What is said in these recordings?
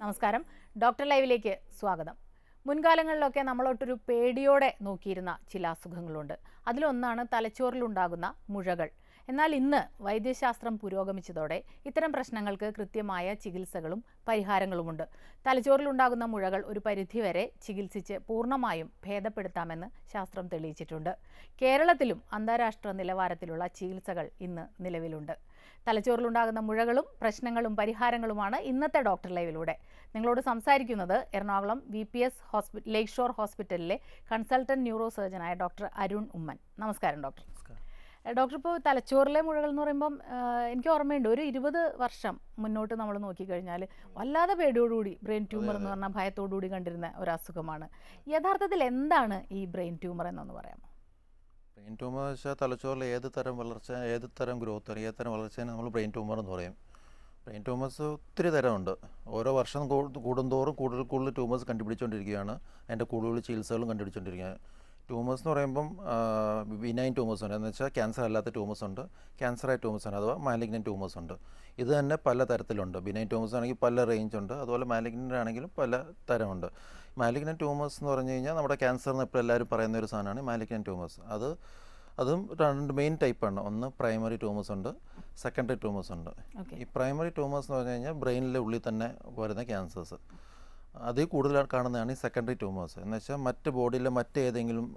നമസ്കാരം. ഡോക്ടർ ലൈവിലേക്ക് സ്വാഗതം. മുൻകാലങ്ങളിലൊക്കെ നമ്മളൊട്ടൊരു പേടിയോടെ നോക്കിയിരുന്ന ചില അസുഖങ്ങളുണ്ട്. അതിലൊന്നാണ് തലച്ചോറിലുണ്ടാകുന്ന മുഴകൾ. എന്നാൽ ഇന്ന് വൈദ്യശാസ്ത്രം പുരോഗമിച്ചതോടെ ഇത്തരം പ്രശ്നങ്ങൾക്ക് കൃത്യമായ ചികിത്സകളും പരിഹാരങ്ങളുമുണ്ട്. തലച്ചോറിലുണ്ടാകുന്ന മുഴകൾ ഒരു പരിധിവരെ ചികിത്സിച്ച് പൂർണ്ണമായും ഭേദപ്പെടുത്താമെന്ന് ശാസ്ത്രം തെളിയിച്ചിട്ടുണ്ട്. കേരളത്തിലും അന്താരാഷ്ട്ര നിലവാരത്തിലുള്ള ചികിത്സകൾ ഇന്ന് നിലവിലുണ്ട്. തലച്ചോറിലുണ്ടാകുന്ന മുഴകളും പ്രശ്നങ്ങളും പരിഹാരങ്ങളുമാണ് ഇന്നത്തെ ഡോക്ടർ ലൈവിലൂടെ. നിങ്ങളോട് സംസാരിക്കുന്നത് എറണാകുളം VPS ലേക്ക് ഷോർ ഹോസ്പിറ്റലിലെ കൺസൾട്ടന്റ് ന്യൂറോ സർജനായ ഡോക്ടർ അരുൺ ഉമ്മൻ. നമസ്കാരം ഡോക്ടർ. ഡോക്ടർ, ഇപ്പോൾ തലച്ചോറിലെ മുഴകൾ എന്ന് പറയുമ്പം എനിക്ക് ഓർമ്മയുണ്ട്, ഒരു 20 വർഷം മുന്നോട്ട് നമ്മൾ നോക്കിക്കഴിഞ്ഞാൽ വല്ലാതെ പേടിയോടുകൂടി ബ്രെയിൻ ട്യൂമർ എന്ന് പറഞ്ഞാൽ ഭയത്തോടുകൂടി കണ്ടിരുന്ന ഒരു അസുഖമാണ്. യഥാർത്ഥത്തിൽ എന്താണ് ഈ ബ്രെയിൻ ട്യൂമർ എന്നൊന്ന് പറയാമോ? ബ്രെയിൻ ട്യൂമർ എന്ന് വെച്ചാൽ തലച്ചോറിൽ ഏത് തരം വളർച്ച, ഏത് തരം ഗ്രോത്ത്, ഏത് തരം വളർച്ചയാണ് നമ്മൾ ബ്രെയിൻ ട്യൂമർ എന്ന് പറയും. ബ്രെയിൻ ട്യൂമേഴ്സ് ഒത്തിരി തരമുണ്ട്. ഓരോ വർഷം കൂടുന്തോറും കൂടുതൽ ട്യൂമേഴ്സ് കണ്ടുപിടിച്ചുകൊണ്ടിരിക്കുകയാണ്. അതിൻ്റെ കൂടുതൽ ചികിത്സകളും കണ്ടുപിടിച്ചുകൊണ്ടിരിക്കുകയാണ്. ട്യൂമേഴ്സ് എന്ന് പറയുമ്പം ബിനൈൻ ട്യൂമേഴ്സ് ഉണ്ട്, എന്ന് വെച്ചാൽ ക്യാൻസർ അല്ലാത്ത ട്യൂമേഴ്സ് ഉണ്ട്, ക്യാൻസറായ ട്യൂമേഴ്സ് ഉണ്ട്, അഥവാ മാലിഗ്നൻ ട്യൂമേഴ്സ് ഉണ്ട്. ഇത് തന്നെ പല തരത്തിലുണ്ട്. ബിനൈൻ ട്യൂമേഴ്സ് ആണെങ്കിൽ പല റേഞ്ച് ഉണ്ട്, അതുപോലെ മാലിഗ്നൻ്റ് ആണെങ്കിലും പല തരമുണ്ട്. മാലിഗ്നൻ ട്യൂമേഴ്സ് എന്ന് പറഞ്ഞു കഴിഞ്ഞാൽ നമ്മുടെ ക്യാൻസർ എന്ന് ഇപ്പോൾ എല്ലാവരും പറയുന്ന ഒരു സാധനമാണ് മാലിഗ്നൻ ട്യൂമേഴ്സ്. അതും രണ്ട് മെയിൻ ടൈപ്പാണ്. ഒന്ന് പ്രൈമറി ട്യൂമേഴ്സ് ഉണ്ട്, സെക്കൻഡറി ട്യൂമേഴ്സ് ഉണ്ട്. ഈ പ്രൈമറി ട്യൂമേഴ്സ് എന്ന് പറഞ്ഞു കഴിഞ്ഞാൽ ബ്രെയിനിലെ ഉള്ളിൽ തന്നെ വരുന്ന ക്യാൻസേഴ്സ്. അതിൽ കൂടുതൽ കാണുന്നതാണ് ഈ സെക്കൻഡറി ട്യൂമേഴ്സ്. എന്ന് വെച്ചാൽ മറ്റ് ബോഡിയിലെ മറ്റേതെങ്കിലും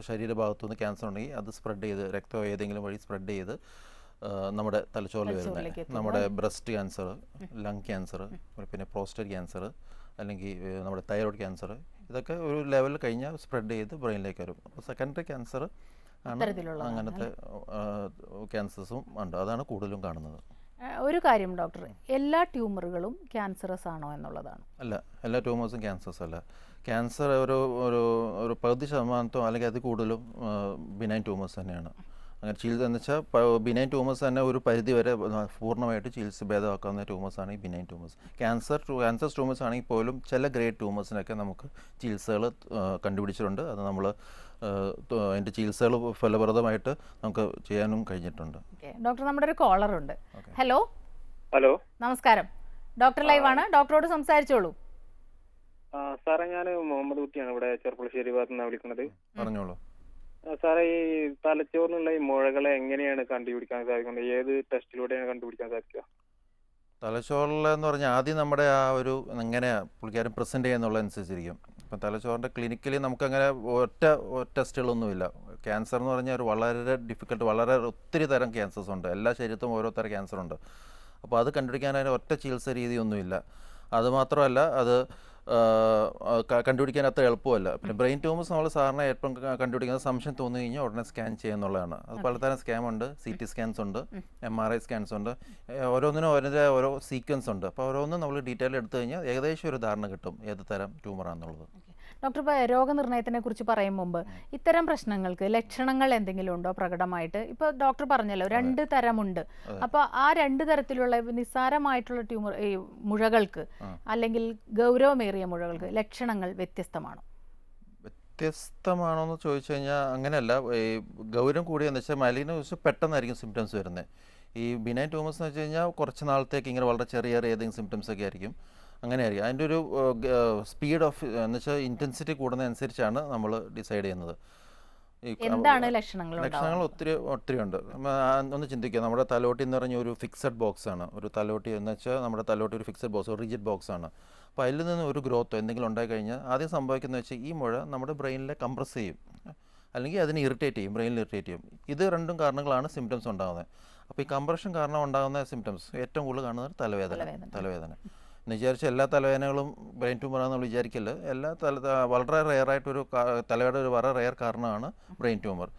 ശരീരഭാഗത്തു നിന്ന് ക്യാൻസർ ഉണ്ടെങ്കിൽ അത് സ്പ്രെഡ് ചെയ്ത് രക്തം ഏതെങ്കിലും വഴി സ്പ്രെഡ് ചെയ്ത് നമ്മുടെ തലച്ചോറിൽ വരുന്നത്, നമ്മുടെ ബ്രസ്റ്റ് ക്യാൻസർ, ലങ് ക്യാൻസർ, പിന്നെ പ്രോസ്റ്റേറ്റ് ക്യാൻസർ, അല്ലെങ്കിൽ നമ്മുടെ തൈറോയ്ഡ് ക്യാൻസർ, ഇതൊക്കെ ഒരു ലെവൽ കഴിഞ്ഞാൽ സ്പ്രെഡ് ചെയ്ത് ബ്രെയിനിലേക്ക് വരും. അപ്പോൾ സെക്കൻഡറി ക്യാൻസർ ആണ്. അങ്ങനത്തെ ക്യാൻസേഴ്സും ഉണ്ട്, അതാണ് കൂടുതലും കാണുന്നത്. ഒരു കാര്യം ഡോക്ടർ, എല്ലാ ട്യൂമറുകളും ക്യാൻസറസ് ആണോ എന്നുള്ളതാണ്? അല്ല, എല്ലാ ട്യൂമേഴ്സും ക്യാൻസേഴ്സ് അല്ല. ക്യാൻസർ ഒരു 10% അല്ലെങ്കിൽ അത് കൂടുതലും ബിനൈൻ ട്യൂമേഴ്സ് തന്നെയാണ്. അങ്ങനെ ചികിത്സ എന്ന് വെച്ചാൽ ബിനൈൻ ട്യൂമേഴ്സ് തന്നെ ഒരു പരിധി വരെ പൂർണ്ണമായിട്ട് ചികിത്സ ഭേദമാക്കാവുന്ന ട്യൂമേഴ്സാണ് ഈ ബിനൈൻ ട്യൂമേഴ്സ്. ക്യാൻസർ ട്യൂമേഴ്സ് ആണെങ്കിൽ പോലും ചില ഗ്രേഡ് ട്യൂമേഴ്സിനൊക്കെ നമുക്ക് ചികിത്സകൾ കണ്ടുപിടിച്ചിട്ടുണ്ട്. അത് നമ്മൾ അതിൻ്റെ ചികിത്സകൾ ഫലപ്രദമായിട്ട് നമുക്ക് ചെയ്യാനും കഴിഞ്ഞിട്ടുണ്ട്. ഡോക്ടർ, നമ്മുടെ ഒരു കോളർ ഉണ്ട്. ഹലോ. നമസ്കാരം. ഡോക്ടർ ലൈവാണ്, ഡോക്ടറോട് സംസാരിച്ചോളൂ. സാറേ, ഞാൻ മുഹമ്മദ് കുട്ടിയാണ്, ഇവിടെ ചെറുപ്പുളശ്ശേരി ഭാഗത്ത് നിന്നാണ് വിളിക്കുന്നത്. പറഞ്ഞോളൂ സാറേ. ഈ തലച്ചോറിനുള്ള ഈ മുഴകളെ എങ്ങനെയാണ് കണ്ടുപിടിക്കാൻ സാധിക്കുന്നത്? ഏത് ടെസ്റ്റിലൂടെയാണ് കണ്ടുപിടിക്കാൻ സാധിക്കുക? തലച്ചോറിലെന്ന് പറഞ്ഞാൽ ആദ്യം നമ്മുടെ ആ ഒരു എങ്ങനെയാണ് പുള്ളിക്കാരൻ പ്രസൻറ്റ് ചെയ്യുന്നുള്ളതനുസരിച്ചിരിക്കും. ഇപ്പം തലച്ചോറിൻ്റെ ക്ലിനിക്കലി നമുക്കങ്ങനെ ഒറ്റ ടെസ്റ്റുകളൊന്നുമില്ല. ക്യാൻസർ എന്ന് പറഞ്ഞാൽ ഒരു വളരെ ഡിഫിക്കൽട്ട്, വളരെ ഒത്തിരി തരം ക്യാൻസേഴ്സ് ഉണ്ട്. എല്ലാ ശരീരത്തും ഓരോ തരം ക്യാൻസർ ഉണ്ട്. അപ്പോൾ അത് കണ്ടുപിടിക്കാനായിട്ട് ഒറ്റ ചികിത്സ രീതിയൊന്നുമില്ല. അതുമാത്രമല്ല, അത് കണ്ടുപിടിക്കാൻ അത്ര എളുപ്പമല്ല. പിന്നെ ബ്രെയിൻ ട്യൂമേഴ്സ് നമ്മൾ സാറിന് എപ്പോഴും കണ്ടുപിടിക്കുന്നത് സംശയം തോന്നി കഴിഞ്ഞാൽ ഉടനെ സ്കാൻ ചെയ്യുന്നുള്ളതാണ്. അത് പലതരം സ്കാൻ ഉണ്ട്. CT സ്കാൻസ് ഉണ്ട്, MRI സ്കാൻസ് ഉണ്ട്. ഓരോന്നിനും ഓരോ സീക്വൻസ് ഉണ്ട്. അപ്പോൾ ഓരോന്നും നമ്മൾ ഡീറ്റെയിൽ എടുത്തു കഴിഞ്ഞാൽ ഏകദേശം ഒരു ധാരണ കിട്ടും ഏത് തരം ട്യൂമറാണെന്നുള്ളത്. ഡോക്ടർ, ഇപ്പോൾ രോഗനിർണയത്തിനെ കുറിച്ച് പറയും മുമ്പ് ഇത്തരം പ്രശ്നങ്ങൾക്ക് ലക്ഷണങ്ങൾ എന്തെങ്കിലും ഉണ്ടോ പ്രകടമായിട്ട്? ഇപ്പോൾ ഡോക്ടർ പറഞ്ഞല്ലോ 2 തരമുണ്ട്. അപ്പോൾ ആ 2 തരത്തിലുള്ള നിസ്സാരമായിട്ടുള്ള ട്യൂമർ മുഴകൾക്ക് അല്ലെങ്കിൽ ഗൗരവമേറിയ മുഴകൾക്ക് ലക്ഷണങ്ങൾ വ്യത്യസ്തമാണോ? വ്യത്യസ്തമാണോ എന്ന് ചോദിച്ചു കഴിഞ്ഞാൽ അങ്ങനെയല്ല. ഈ ഗൗരവം കൂടിയെന്ന് വെച്ചാൽ മാലിഗ്നൻ വെച്ചാൽ പെട്ടെന്നായിരിക്കും സിംറ്റംസ് വരുന്നത്. ഈ ബിനൈൻ ട്യൂമേഴ്സ് എന്ന് വെച്ച് കഴിഞ്ഞാൽ കുറച്ച് നാളത്തേക്ക് ഇങ്ങനെ വളരെ ചെറിയ ഏതെങ്കിലും സിംറ്റംസ് ഒക്കെ ആയിരിക്കും. അങ്ങനെയായിരിക്കും. അതിൻ്റെ ഒരു സ്പീഡ് ഓഫ് എന്ന് വെച്ചാൽ ഇൻറ്റൻസിറ്റി കൂടുന്നതനുസരിച്ചാണ് നമ്മൾ ഡിസൈഡ് ചെയ്യുന്നത്. ലക്ഷണങ്ങൾ ഒത്തിരി ഉണ്ട്. ഒന്ന് ചിന്തിക്കുക, നമ്മുടെ തലോട്ടി എന്ന് പറഞ്ഞ ഒരു ഫിക്സഡ് ബോക്സ് ആണ്. ഒരു തലോട്ടി എന്ന് വെച്ചാൽ നമ്മുടെ തലോട്ടി ഒരു ഫിക്സഡ് ബോക്സ്, ഒരു റിജിഡ് ബോക്സ് ആണ്. അപ്പോൾ അതിൽ നിന്ന് ഒരു ഗ്രോത്തോ എന്തെങ്കിലും ഉണ്ടായി കഴിഞ്ഞാൽ ആദ്യം സംഭവിക്കുന്നത് വെച്ചാൽ ഈ മുഴ നമ്മുടെ ബ്രെയിനിലെ കംപ്രസ് ചെയ്യും, അല്ലെങ്കിൽ അതിനെ ഇറിറ്റേറ്റ് ചെയ്യും, ബ്രെയിനിൽ ഇറിറ്റേറ്റ് ചെയ്യും. ഇത് 2 കാരണങ്ങളാണ് സിംറ്റംസ് ഉണ്ടാകുന്നത്. അപ്പോൾ ഈ കംപ്രഷൻ കാരണം ഉണ്ടാകുന്ന സിംറ്റംസ് ഏറ്റവും കൂടുതൽ കാണുന്നത് തലവേദന എന്ന് വിചാരിച്ചാൽ എല്ലാ തലവേദനകളും ബ്രെയിൻ ട്യൂമറാണെന്ന് നമ്മൾ വിചാരിക്കില്ല. വളരെ റെയറായിട്ടൊരു തലവേദന ഒരു വളരെ റെയർ കാരണമാണ് ബ്രെയിൻ ട്യൂമർ.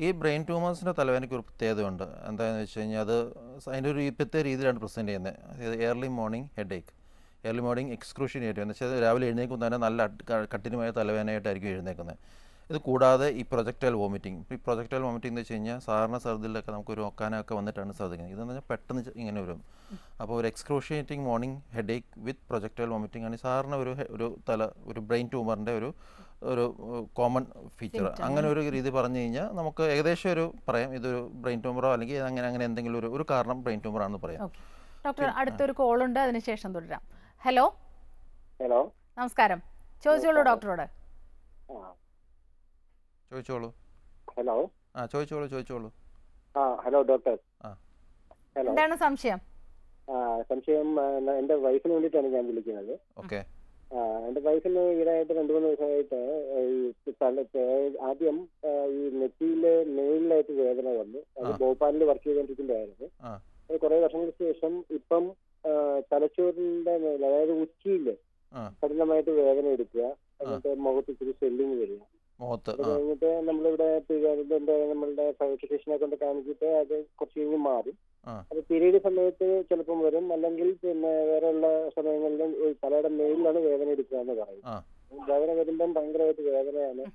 ഈ ബ്രെയിൻ ട്യൂമേഴ്സിൻ്റെ തലവേദനയ്ക്ക് ഒരു പ്രത്യേകതയുണ്ട്. എന്താണെന്ന് വെച്ച് കഴിഞ്ഞാൽ അത് അതിൻ്റെ ഒരു പ്രത്യേക രീതിയിലാണ് പ്രസൻറ്റ് ചെയ്യുന്നത്. അതായത് early morning headache, early morning excruciating എന്ന് വെച്ചാൽ രാവിലെ എഴുന്നേൽക്കും തന്നെ നല്ല കഠിനമായ തലവേദനയായിട്ടായിരിക്കും എഴുന്നേൽക്കുന്നത്. ഇത് കൂടാതെ ഈ പ്രൊജക്ടൈൽ വോമിറ്റിംഗ് എന്ന് വെച്ച് കഴിഞ്ഞാൽ സാധാരണ സർദിലൊക്കെ നമുക്കൊരു ഒക്കാനൊക്കെ വന്നിട്ടാണ് ശ്രദ്ധിക്കുന്നത്. ഇതെന്ന് പറഞ്ഞാൽ പെട്ടെന്ന് ഇങ്ങനെ വരും. അപ്പോൾ ഒരു എക്സ്ക്രൂഷിയേറ്റിംഗ് മോർണിംഗ് ഹെഡേക്ക് വിത്ത് പ്രൊജക്ടൈൽ വോമിറ്റിംഗ് ആണ് സാധാരണ ഒരു ബ്രെയിൻ ട്യൂമറിൻ്റെ ഒരു കോമൺ ഫീച്ചർ. അങ്ങനെ ഒരു രീതി പറഞ്ഞു കഴിഞ്ഞാൽ നമുക്ക് ഏകദേശം ഒരു പറയാം ഇതൊരു ബ്രെയിൻ ട്യൂമറോ അല്ലെങ്കിൽ അങ്ങനെ എന്തെങ്കിലും ഒരു കാരണം ബ്രെയിൻ ട്യൂമറാണെന്ന് പറയാം. ഡോക്ടർ, അടുത്തൊരു കോൾ ഉണ്ട്, അതിനുശേഷം തുടരാം. ഹലോ. ഹലോ. നമസ്കാരം, ചോദിച്ചോളൂ ഡോക്ടറോട്. ചോദിച്ചോളൂ. ഹലോ. ചോദിച്ചോളൂ. Hello doctor. ഹലോ. എന്താണ് സംശയം? സംശയം എൻ്റെ വൈഫിന് വേണ്ടിയിട്ടാണ് ഞാൻ വിളിക്കുന്നത്. ഓക്കെ. എൻ്റെ വൈഫിന് ഈടായിട്ട് 2-3 ദിവസമായിട്ട് ആദ്യം ഈ നെറ്റിയിലെ നെയിലായിട്ട് വേദന വന്നു. അത് ഭോപ്പാലിൽ വർക്ക് ചെയ്തുകൊണ്ടിരിക്കുന്നതായിരുന്നു. അത് കുറെ വർഷങ്ങൾക്ക് ശേഷം ഇപ്പം തലച്ചോറിന്റെ മേലെ, അതായത് ഉച്ചിയില് കഠിനമായിട്ട് വേദന എടുക്കുക, എന്നിട്ട് മുഖത്ത് ഇച്ചിരി സ്വെല്ലിങ് വരിക. അത് കഴിഞ്ഞിട്ട് നമ്മളിവിടെ നമ്മളുടെ ഫിസിഷ്യനെ കൊണ്ട് കാണിച്ചിട്ട് അത് കുറച്ച് കഴിഞ്ഞ് മാറും. അത് പീരീഡ് സമയത്ത് ചിലപ്പം വരും, അല്ലെങ്കിൽ പിന്നെ വേറെയുള്ള സമയങ്ങളിലും തലയുടെ മേലിലാണ് വേദന എടുക്കുക എന്ന് പറയും. വേദന വരുമ്പം ഭയങ്കരമായിട്ട് വേദനയാണ്,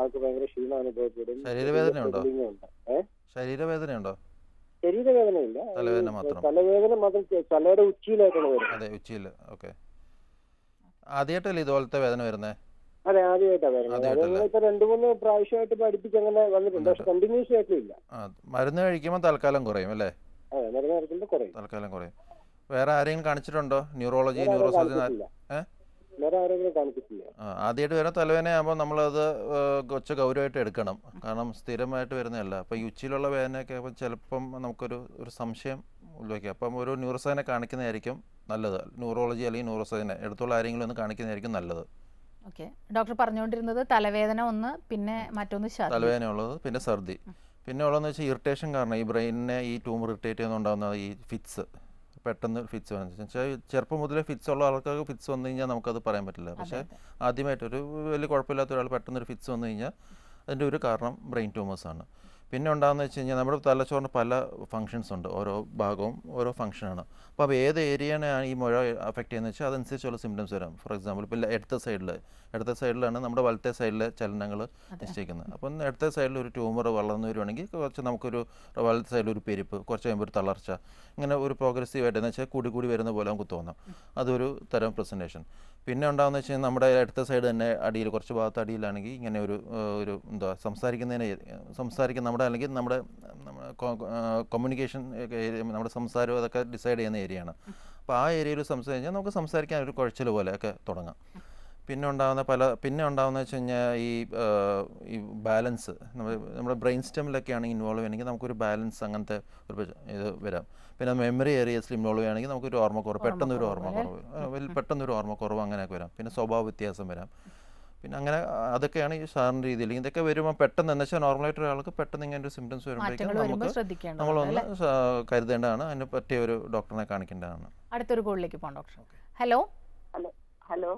ആൾക്ക് ഭയങ്കര ക്ഷീണം അനുഭവപ്പെടും. ശരീരവേദനയുണ്ടോ? ശരീരവേദനയില്ല, തലവേദന മാത്രം. തലയുടെ ഉച്ചിയിലായിട്ടാണ് വരുന്നത്. ആദ്യമായിട്ടല്ലേ ഇതുപോലത്തെ വേദന വരുന്നത്? അതെ, ആദ്യമായിട്ടാണ് വരുന്നത്. അത് ഇപ്പൊ 2-3 പ്രാവശ്യമായിട്ട് പഠിപ്പിച്ച് അങ്ങനെ വന്നിട്ടുണ്ട്, പക്ഷെ കണ്ടിന്യൂസ് ആയിട്ടില്ല. മരുന്ന് കഴിക്കുമ്പോൾ തൽക്കാലം കുറയും അല്ലേ? അതെ, മരുന്ന് കഴിക്കുമ്പോൾ കുറയും, തൽക്കാലം കുറയും. വേറെ ആരെങ്കിലും കാണിച്ചിട്ടുണ്ടോ? ന്യൂറോളജി, ന്യൂറോസർജൻ? വേറെ ആരെങ്കിലും കാണിച്ചിട്ടില്ല. ആദ്യമായിട്ട് വരുന്ന തലവേദനയാകുമ്പോൾ നമ്മളത് കുറച്ച് ഗൗരവമായിട്ട് എടുക്കണം, കാരണം സ്ഥിരമായിട്ട് വരുന്നതല്ല. അപ്പോൾ ഈ ഉച്ചിയിലുള്ള വേദനയൊക്കെ ആകുമ്പോൾ ചിലപ്പം നമുക്കൊരു സംശയം ഉള്ളിലേക്കും. അപ്പം ഒരു ന്യൂറോസർജനെ കാണിക്കുന്നതായിരിക്കും നല്ലത്. ന്യൂറോളജി അല്ലെങ്കിൽ ന്യൂറോസർജനെ എടുത്തുള്ള ആരെങ്കിലും ഒന്ന് കാണിക്കുന്നതായിരിക്കും നല്ലത്. ഓക്കെ. ഡോക്ടർ പറഞ്ഞുകൊണ്ടിരുന്നത് തലവേദന ഒന്ന്, പിന്നെ മറ്റൊന്ന് തലവേദന ഉള്ളത്, പിന്നെ ഛർദി. പിന്നെ ഉള്ളതെന്ന് വെച്ചാൽ ഇറിറ്റേഷൻ കാരണം ഈ ബ്രെയിനിനെ ഈ ട്യൂമർ ഇറിറ്റേറ്റ് ചെയ്യുന്നുണ്ടാകുന്ന ഈ ഫിറ്റ്സ്, പെട്ടെന്ന് ഫിറ്റ്സ് വന്നു വെച്ചാൽ ചെറുപ്പം മുതലേ ഫിറ്റ്സ് ഉള്ള ആൾക്കാർക്ക് ഫിറ്റ്സ് വന്നു കഴിഞ്ഞാൽ നമുക്കത് പറയാൻ പറ്റില്ല. പക്ഷേ ആദ്യമായിട്ടൊരു വലിയ കുഴപ്പമില്ലാത്ത ഒരാൾ പെട്ടെന്നൊരു ഫിറ്റ്സ് വന്നു കഴിഞ്ഞാൽ അതിൻ്റെ ഒരു കാരണം ബ്രെയിൻ ട്യൂമേഴ്സാണ്. പിന്നെ ഉണ്ടാകുന്നത് വെച്ച് കഴിഞ്ഞാൽ നമ്മുടെ തലച്ചോറിന് പല ഫങ്ഷൻസ് ഉണ്ട്, ഓരോ ഭാഗവും ഓരോ ഫംഗ്ഷനാണ്. അപ്പോൾ ഏത് ഏരിയയാണ് ഈ മുഴ അഫക്റ്റ് ചെയ്യുന്നത് വെച്ചാൽ അതനുസരിച്ചുള്ള സിംറ്റംസ് വരാം. ഫോർ എക്സാമ്പിൾ, ഇപ്പോൾ ഇടത്തെ സൈഡിലാണ് നമ്മുടെ വലത്തെ സൈഡിലെ ചലനങ്ങൾ നിശ്ചയിക്കുന്നത്. അപ്പം ഇടത്തെ സൈഡിൽ ഒരു ട്യൂമർ വളർന്നു വരുവാണെങ്കിൽ കുറച്ച് നമുക്കൊരു വലത്തെ സൈഡിൽ ഒരു പെരുപ്പ്, കുറച്ച് കഴിയുമ്പോൾ ഒരു തളർച്ച, ഇങ്ങനെ ഒരു പ്രോഗ്രസീവായിട്ട് എന്ന് വെച്ചാൽ കൂടി വരുന്ന പോലെ നമുക്ക് തോന്നാം. അതൊരു തരം പ്രസൻറ്റേഷൻ. പിന്നെ ഉണ്ടാകുന്ന വെച്ച് കഴിഞ്ഞാൽ നമ്മുടെ ഇടത്തെ സൈഡ് തന്നെ അടിയിൽ, കുറച്ച് ഭാഗത്ത് അടിയിലാണെങ്കിൽ ഇങ്ങനെ ഒരു എന്താ സംസാരിക്കുന്ന നമ്മുടെ അല്ലെങ്കിൽ നമ്മുടെ കമ്മ്യൂണിക്കേഷൻ നമ്മുടെ സംസാരം അതൊക്കെ ഡിസൈഡ് ചെയ്യുന്ന ഏരിയയാണ്. അപ്പോൾ ആ ഏരിയയിൽ സംസാരിച്ച് കഴിഞ്ഞാൽ നമുക്ക് സംസാരിക്കാൻ ഒരു കുഴച്ചിൽ പോലെയൊക്കെ തുടങ്ങാം. പിന്നെ ഉണ്ടാകുന്ന വെച്ച് കഴിഞ്ഞാൽ ഈ ബാലൻസ് നമ്മുടെ ബ്രെയിൻ സ്റ്റെമിലൊക്കെയാണ് ഇൻവോൾവ് ചെയ്യണമെങ്കിൽ നമുക്കൊരു ബാലൻസ് അങ്ങനത്തെ ഒരു ഇത് വരാം. പിന്നെ മെമ്മറി ഏരിയസിൽ ഇൻവോൾവ് ചെയ്യുകയാണെങ്കിൽ നമുക്കൊരു ഓർമ്മക്കുറവ്, പെട്ടെന്നൊരു ഓർമ്മക്കുറവ് അങ്ങനെയൊക്കെ വരാം. പിന്നെ സ്വഭാവ വ്യത്യാസം വരാം. പിന്നെ അങ്ങനെ അതൊക്കെയാണ് ഈ സാധാരണ രീതിയിൽ. ഇതൊക്കെ വരുമ്പോൾ പെട്ടെന്ന് എന്ന് വെച്ചാൽ നോർമലായിട്ട് ഒരാൾക്ക് പെട്ടെന്ന് ഇങ്ങനെ ഒരു സിംറ്റംസ് വരുമ്പോഴേക്കും നമ്മളൊന്ന് കരുതേണ്ടതാണ്, അതിനെ പറ്റിയ ഒരു ഡോക്ടറിനെ കാണിക്കേണ്ടതാണ്. അടുത്തൊരു കോളിലേക്ക് പോകാം ഡോക്ടർ. ഹലോ. ഹലോ,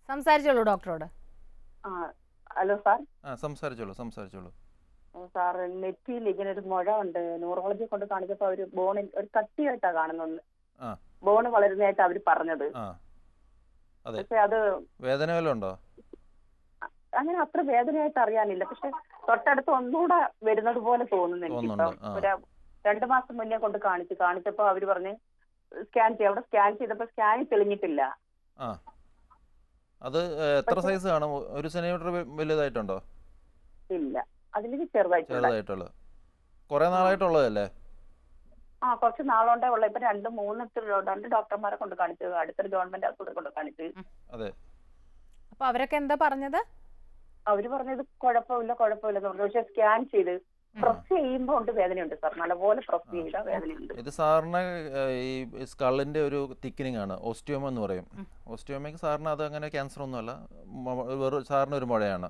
സംസാരിച്ചോളൂ ഡോക്ടറോട്. Hello sir. സംസാരിച്ചോളൂ സാർ, നെറ്റിയിൽ ഇങ്ങനെ ഒരു മുഴ ഉണ്ട്. ന്യൂറോളജി കൊണ്ട് കാണിച്ചപ്പോൾ അവര് ബോണിൽ ഒരു കട്ടിയായിട്ടാണ് കാണുന്നത്, ബോണ് വളരുന്നതായിട്ട് അവര് പറഞ്ഞത്. പക്ഷെ അത് വേദന വല്ലതും ഉണ്ടോ? അങ്ങനെ അത്ര വേദനയായിട്ട് അറിയാനില്ല, പക്ഷെ തൊട്ടടുത്ത് ഒന്നുകൂടെ വരുന്നത് പോലെ തോന്നുന്നു എനിക്ക്. ഒരു 2 മാസം മുന്നേ കൊണ്ട് കാണിച്ചപ്പോ അവര് പറഞ്ഞ് സ്കാൻ ചെയ്യാം. അവിടെ സ്കാൻ ചെയ്തപ്പോ സ്കാനിൽ തെളിഞ്ഞിട്ടില്ല. അത് എത്ര സൈസ് കാണും? 1 സെന്റിമീറ്റർ വലുതായിട്ടുണ്ടോ? ഇല്ല, അതിലേക്ക് ചെറുതായിട്ടുള്ളത്. കുറെ നാളായിട്ടുള്ളതല്ലേ? കുറച്ച് നാളുകൊണ്ടേ ഉള്ള. ഇപ്പൊ 2-3 ഡോക്ടർമാരെ കൊണ്ട് കാണിച്ചു, അടുത്തൊരു ഗവൺമെന്റ് ആശുപത്രി കൊണ്ട് കാണിച്ചു. അതെ. അപ്പൊ അവരൊക്കെ എന്താ പറഞ്ഞത്? അവര് പറഞ്ഞത് കുഴപ്പമില്ലെന്ന് പറഞ്ഞു. പക്ഷെ സ്കാൻ ചെയ്ത് പ്രസ് ചെയ്യുമ്പോ ഉണ്ട് വേദനയുണ്ട് സാർ, നല്ലപോലെ പ്രസ് ചെയ്ത വേദനയുണ്ട്. ഇത് സാറിന് ഈ സ്കള്ളിന്റെ ഒരു തിക്കനിങ് ആണ്, ഓസ്റ്റിയോമ എന്ന് പറയും. ഓസ്റ്റിയോമയ്ക്ക് സാറിന് അത് അങ്ങനെ ക്യാൻസർ ഒന്നുമല്ല, സാറിന് ഒരു മുഴയാണ്.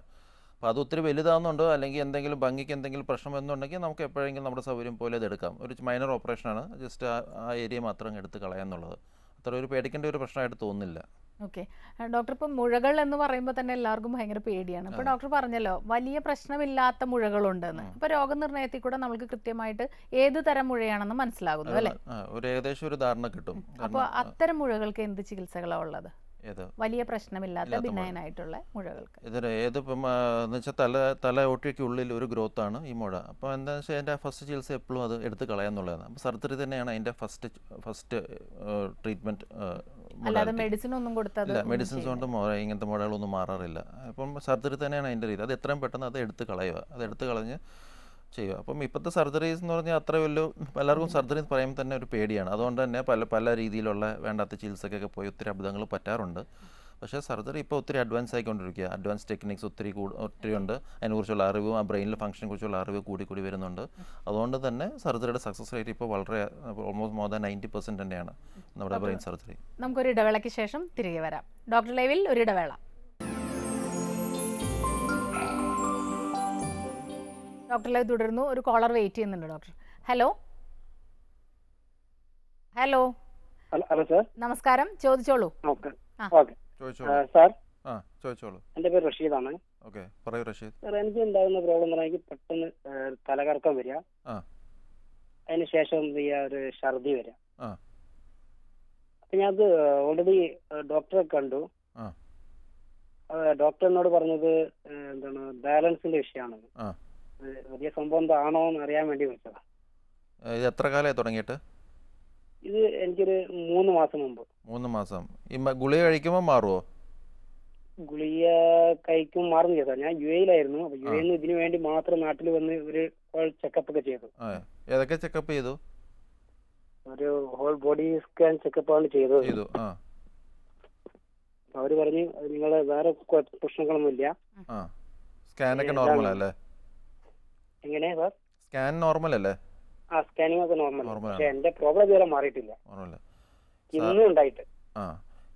അപ്പോൾ അത് ഒത്തിരി വലുതാവുന്നുണ്ടോ അല്ലെങ്കിൽ എന്തെങ്കിലും ഭംഗിക്ക് എന്തെങ്കിലും പ്രശ്നം എന്നുണ്ടെങ്കിൽ നമുക്ക് എപ്പോഴെങ്കിലും നമ്മുടെ സൗകര്യം പോലെ അത് എടുക്കാം. ഒരു മൈനർ ഓപ്പറേഷനാണ്, ജസ്റ്റ് ആ ഏരിയ മാത്രം എടുത്ത് കളയാന്നുള്ളത്. അത്ര ഒരു പേടിക്കേണ്ട ഒരു പ്രശ്നമായിട്ട് തോന്നുന്നില്ല. ഓക്കെ ഡോക്ടർ, ഇപ്പം മുഴകൾ എന്ന് പറയുമ്പോൾ തന്നെ എല്ലാവർക്കും ഭയങ്കര പേടിയാണ്. ഇപ്പോൾ ഡോക്ടർ പറഞ്ഞല്ലോ വലിയ പ്രശ്നമില്ലാത്ത മുഴകളുണ്ടെന്ന്. അപ്പോൾ രോഗനിർണയത്തിൽ കൂടെ നമുക്ക് കൃത്യമായിട്ട് ഏത് തരം മുഴയാണെന്ന് മനസ്സിലാകുന്നു അല്ലേ? ഒരു ഏകദേശം ഒരു ധാരണ കിട്ടും. അപ്പോൾ അത്തരം മുഴകൾക്ക് എന്ത് ചികിത്സകളാണ് ഉള്ളത്? വലിയ പ്രശ്നമില്ലാത്ത ബിനൈനായിട്ടുള്ള മുഴകൾക്ക് ഇതിന് എന്ന് വെച്ചാൽ തല ഒട്ടിക്കുള്ളിൽ ഒരു ഗ്രോത്ത് ആണ് ഈ മുഴ. അപ്പോൾ എന്താണെന്ന് വെച്ചാൽ അതിൻ്റെ ഫസ്റ്റ് ചികിത്സ എപ്പോഴും അത് എടുത്ത് കളയാന്നുള്ളതാണ്. അപ്പോൾ സർജറി തന്നെയാണ് അതിൻ്റെ ഫസ്റ്റ് ട്രീറ്റ്മെൻറ്റ്. അല്ലാതെ മെഡിസിൻ ഒന്നും കൊടുത്തത് മെഡിസിൻസ് കൊണ്ട് ഇങ്ങനത്തെ മുഴകളൊന്നും മാറാറില്ല. അപ്പം സർജറി തന്നെയാണ് അതിൻ്റെ രീതി. അത് എത്രയും പെട്ടെന്ന് അത് എടുത്ത് കളയുക, അത് എടുത്ത് കളഞ്ഞ് ചെയ്യുക. അപ്പം ഇപ്പോഴത്തെ സർജറീസ് എന്ന് പറഞ്ഞാൽ അത്ര വലിയ പലർക്കും സർജറി എന്ന് പറയുമ്പോൾ തന്നെ ഒരു പേടിയാണ്. അതുകൊണ്ട് തന്നെ പല രീതിയിലുള്ള വേണ്ടാത്ത ചികിത്സക്കൊക്കെ പോയി ഒത്തിരി അബദ്ധങ്ങൾ പറ്റാറുണ്ട്. പക്ഷേ സർജറി ഇപ്പോൾ ഒത്തിരി അഡ്വാൻസ് ആയിക്കൊണ്ടിരിക്കുക. അഡ്വാൻസ് ടെക്നിക്സ് ഒത്തിരി ഉണ്ട്. അതിനെക്കുറിച്ചുള്ള അറിവും ആ ബ്രെയിനിലെ ഫംഗ്ഷനെ കുറിച്ചുള്ള അറിവ് കൂടി വരുന്നുണ്ട്. അതുകൊണ്ട് തന്നെ സർജറിയുടെ സക്സസ് റേറ്റ് ഇപ്പോൾ വളരെ ഓൾമോസ്റ്റ് മോർ ദാൻ 90% തന്നെയാണ് നമ്മുടെ ബ്രെയിൻ സർജറി. നമുക്കൊരു ഇടവേളയ്ക്ക് ശേഷം തിരികെ വരാം. ഡോക്ടർ ലൈവിൽ ഒരു ഇടവേള. ഡോക്ടർ ലൈവ് തുടരുന്നു. ഒരു കോളർ വെയിറ്റ് ചെയ്യുന്നുണ്ട് doctor. Hello hello hello sir, നമസ്കാരം, ചോദിച്ചോളൂ. സാർ, ചോദിച്ചോളൂ. എൻ്റെ പേര് റഷീദാണ്. ഓക്കെ, പറയൂ റഷീദ്. സാർ, എനിക്ക് ഉണ്ടാകുന്ന പ്രോബ്ലം എന്ന് പറഞ്ഞാൽ എനിക്ക് പെട്ടെന്ന് തലകറക്കം വരിക, അതിന് ശേഷം എന്ത് ചെയ്യുക, ഒരു ഛർദി വരിക. അപ്പൊ ഞാൻ അത് ഓൾറെഡി ഡോക്ടറെ കണ്ടു. ഡോക്ടർ എന്നോട് പറഞ്ഞത് എന്താണ്, ബാലൻസിന്റെ വിഷയമാണ്. വലിയ സംഭവം എന്താണോ എന്ന് അറിയാൻ വേണ്ടി വിളിച്ചതാ. ഇത് എത്ര കാലമായി തുടങ്ങിയിട്ട്? ഇത് എനിക്കൊരു 3 മാസം മുമ്പ്. 3 മാസം. ഈ ഗുളിക കഴിക്കുമ്പോൾ മാറുമോ? ഗുളിക കഴിക്കും മാറുന്നില്ല സാർ. ഞാൻ UAE-ലായിരുന്നു. അപ്പൊ UAE ഇതിനു വേണ്ടി മാത്രം നാട്ടിൽ വന്ന് ഒരു ഹോൾ ചെക്കപ്പ് ഒക്കെ ചെയ്തു. ഏതൊക്കെ ചെക്കപ്പ് ചെയ്തു? ഒരു ഹോൾ ബോഡി സ്കാൻ ചെക്കപ്പ് ആണ് ചെയ്തത്. അവര് പറഞ്ഞു നിങ്ങള് വേറെ പ്രശ്നങ്ങളൊന്നും ഇല്ല. സ്കാനൊക്കെ നോർമൽ അല്ലേ? എങ്ങനെയാ സാർ? സ്കാൻ നോർമൽ അല്ലേ? സ്കാനിങ് ഒക്കെ നോർമൽ. പക്ഷെ എന്റെ പ്രോബ്ലം ഇതുവരെ മാറിയിട്ടില്ല, ഇന്നും ഉണ്ടായിട്ട്.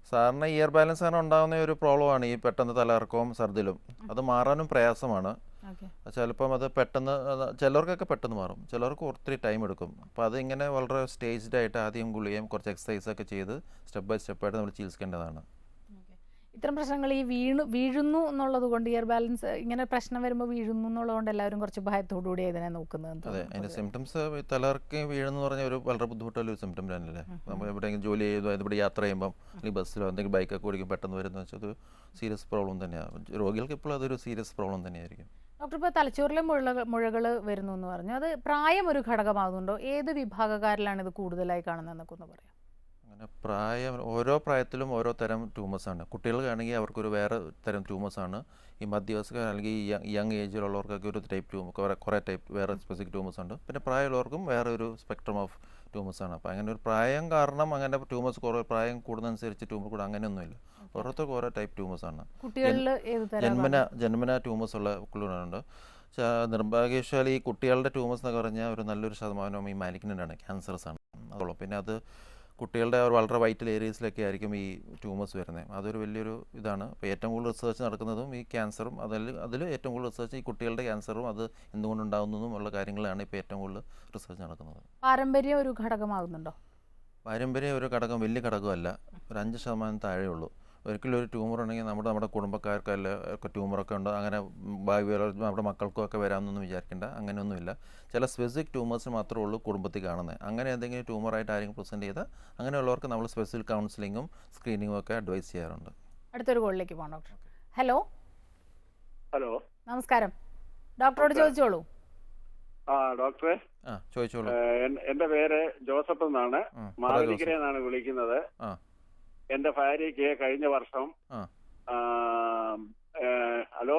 സാറിന് ഇയർ ബാലൻസ് ആണ് ഉണ്ടാകുന്ന ഒരു പ്രോബ്ലമാണ് ഈ പെട്ടെന്ന് തലകറക്കവും ഛർദിലും. അത് മാറാനും പ്രയാസമാണ്. ചിലപ്പം അത് പെട്ടെന്ന്, ചിലർക്കൊക്കെ പെട്ടെന്ന് മാറും, ചിലർക്ക് ഒത്തിരി ടൈം എടുക്കും. അപ്പോൾ അതിങ്ങനെ വളരെ സ്റ്റേജ്ഡ് ആയിട്ട് ആദ്യം ഗുളികയും കുറച്ച് എക്സസൈസൊക്കെ ചെയ്ത് സ്റ്റെപ്പ് ബൈ സ്റ്റെപ്പായിട്ട് നമ്മൾ ചികിത്സിക്കേണ്ടതാണ്. ഇത്തരം പ്രശ്നങ്ങൾ ഈ വീഴുന്നു എന്നുള്ളത് കൊണ്ട്, ഇയർ ബാലൻസ് ഇങ്ങനെ പ്രശ്നം വരുമ്പോൾ വീഴുന്നു എന്നുള്ളതുകൊണ്ട് എല്ലാവരും കുറച്ച് ഭയത്തോടുകൂടി ഇതിനെ നോക്കുന്നത്. അതെ, അതിൻ്റെ സിംറ്റംസ് തലകറക്കി വീഴുന്നു പറഞ്ഞാൽ ഒരു വളരെ ബുദ്ധിമുട്ടുള്ള ഒരു സിംറ്റം തന്നെയല്ലേ. നമ്മൾ എവിടെയെങ്കിലും ജോലി ചെയ്തോ, ഇവിടെ യാത്ര ചെയ്യുമ്പം അല്ലെങ്കിൽ ബസ്സിലോ എന്തെങ്കിലും ബൈക്കൊക്കെ ഓടിക്കും പെട്ടെന്ന് വരുന്നത് വെച്ചാൽ അത് സീരിയസ് പ്രോബ്ലം തന്നെയാണ്. രോഗികൾക്ക് ഇപ്പോൾ അതൊരു സീരിയസ് പ്രോബ്ലം തന്നെയായിരിക്കും. ഡോക്ടർ, ഇപ്പോൾ തലച്ചോറിലെ മുഴകൾ വരുന്നു എന്ന് പറഞ്ഞു, അത് പ്രായം ഒരു ഘടകമാകുന്നുണ്ടോ? ഏത് വിഭാഗക്കാരിലാണ് ഇത് കൂടുതലായി കാണുന്നതെന്നൊക്കെ ഒന്ന് പറയാം. പ്രായം, ഓരോ പ്രായത്തിലും ഓരോ തരം ട്യൂമേഴ്സാണ്. കുട്ടികൾക്കാണെങ്കിൽ അവർക്കൊരു വേറെ തരം ട്യൂമേഴ്സാണ്. ഈ മധ്യവയസ്കർ അല്ലെങ്കിൽ യങ് ഏജിലുള്ളവർക്കൊക്കെ ഒരു ടൈപ്പ് കുറേ ടൈപ്പ് വേറെ സ്പെസിഫിക് ട്യൂമേഴ്സ് ഉണ്ട്. പിന്നെ പ്രായമുള്ളവർക്കും വേറെ ഒരു സ്പെക്ട്രം ഓഫ് ട്യൂമേഴ്സാണ്. അപ്പോൾ അങ്ങനെ ഒരു പ്രായം കാരണം അങ്ങനെ ട്യൂമേഴ്സ് കുറേ പ്രായം കൂടുന്നതനുസരിച്ച് ട്യൂമർ കൂടെ അങ്ങനെയൊന്നുമില്ല. ഓരോരുത്തർക്കും ഓരോ ടൈപ്പ് ട്യൂമേഴ്സാണ്. ജന്മന ട്യൂമേഴ്സ് ഉള്ള കുട്ടികളുണ്ട്. നിർഭാഗ്യവശാൽ ഈ കുട്ടികളുടെ ട്യൂമേഴ്സ് എന്നൊക്കെ പറഞ്ഞാൽ ഒരു നല്ലൊരു ശതമാനം ഈ മാലിഗ്നൻ്റ് ആണ്, ക്യാൻസേഴ്സ് ആണ്. അതുള്ളൂ. പിന്നെ അത് കുട്ടികളുടെ വളരെ വൈറ്റൽ ഏരിയസിലൊക്കെ ആയിരിക്കും ഈ ട്യൂമേഴ്സ് വരുന്നത്. അതൊരു വലിയൊരു ഇതാണ്. അപ്പോൾ ഏറ്റവും കൂടുതൽ റിസർച്ച് നടക്കുന്നതും ഈ ക്യാൻസറും, അതിൽ ഏറ്റവും കൂടുതൽ റിസർച്ച് ഈ കുട്ടികളുടെ ക്യാൻസറും അത് എന്തുകൊണ്ടുണ്ടാകുന്നതും ഉള്ള കാര്യങ്ങളാണ് ഇപ്പോൾ ഏറ്റവും കൂടുതൽ റിസർച്ച് നടക്കുന്നത്. പാരമ്പര്യം ഒരു ഘടകമാകുന്നുണ്ടോ? പാരമ്പര്യം ഒരു ഘടകം, വലിയ ഘടകമല്ല. ഒരു 5% താഴെ ഉള്ളൂ. ഒരിക്കലും ഒരു ട്യൂമർ ഉണ്ടെങ്കിൽ നമ്മുടെ കുടുംബക്കാർക്കല്ല ഒക്കെ ട്യൂമറൊക്കെ ഉണ്ട്, അങ്ങനെ ഭാവി നമ്മുടെ മക്കൾക്കും ഒക്കെ വരാമെന്നൊന്നും വിചാരിക്കേണ്ട. അങ്ങനെയൊന്നുമില്ല. ചില സ്പെസിഫിക് ട്യൂമേഴ്സ് മാത്രമേ ഉള്ളൂ കുടുംബത്തിൽ കാണുന്നത്. അങ്ങനെ എന്തെങ്കിലും ട്യൂമറായിട്ട് ആരെങ്കിലും പ്രസൻറ്റ് ചെയ്താൽ അങ്ങനെയുള്ളവർക്ക് നമ്മൾ സ്പെസിഫിക് കൗൺസിലിങ്ങും സ്ക്രീനിങ്ങും ഒക്കെ അഡ്വൈസ് ചെയ്യാറുണ്ട്. അടുത്തൊരു കോളിലേക്ക് പോകാം ഡോക്ടർ. ഹലോ ഹലോ, നമസ്കാരം. ഡോക്ടറോട് ചോദിച്ചോളൂ. ഡോക്ടറെ ചോദിച്ചോളൂ. എന്റെ പേര് ജോസഫ് എന്നാണ്, മാവേലിക്കര എന്നാണ് വിളിക്കുന്നത്. എന്റെ ഭാര്യയ്ക്ക് കഴിഞ്ഞ വർഷം ഹലോ,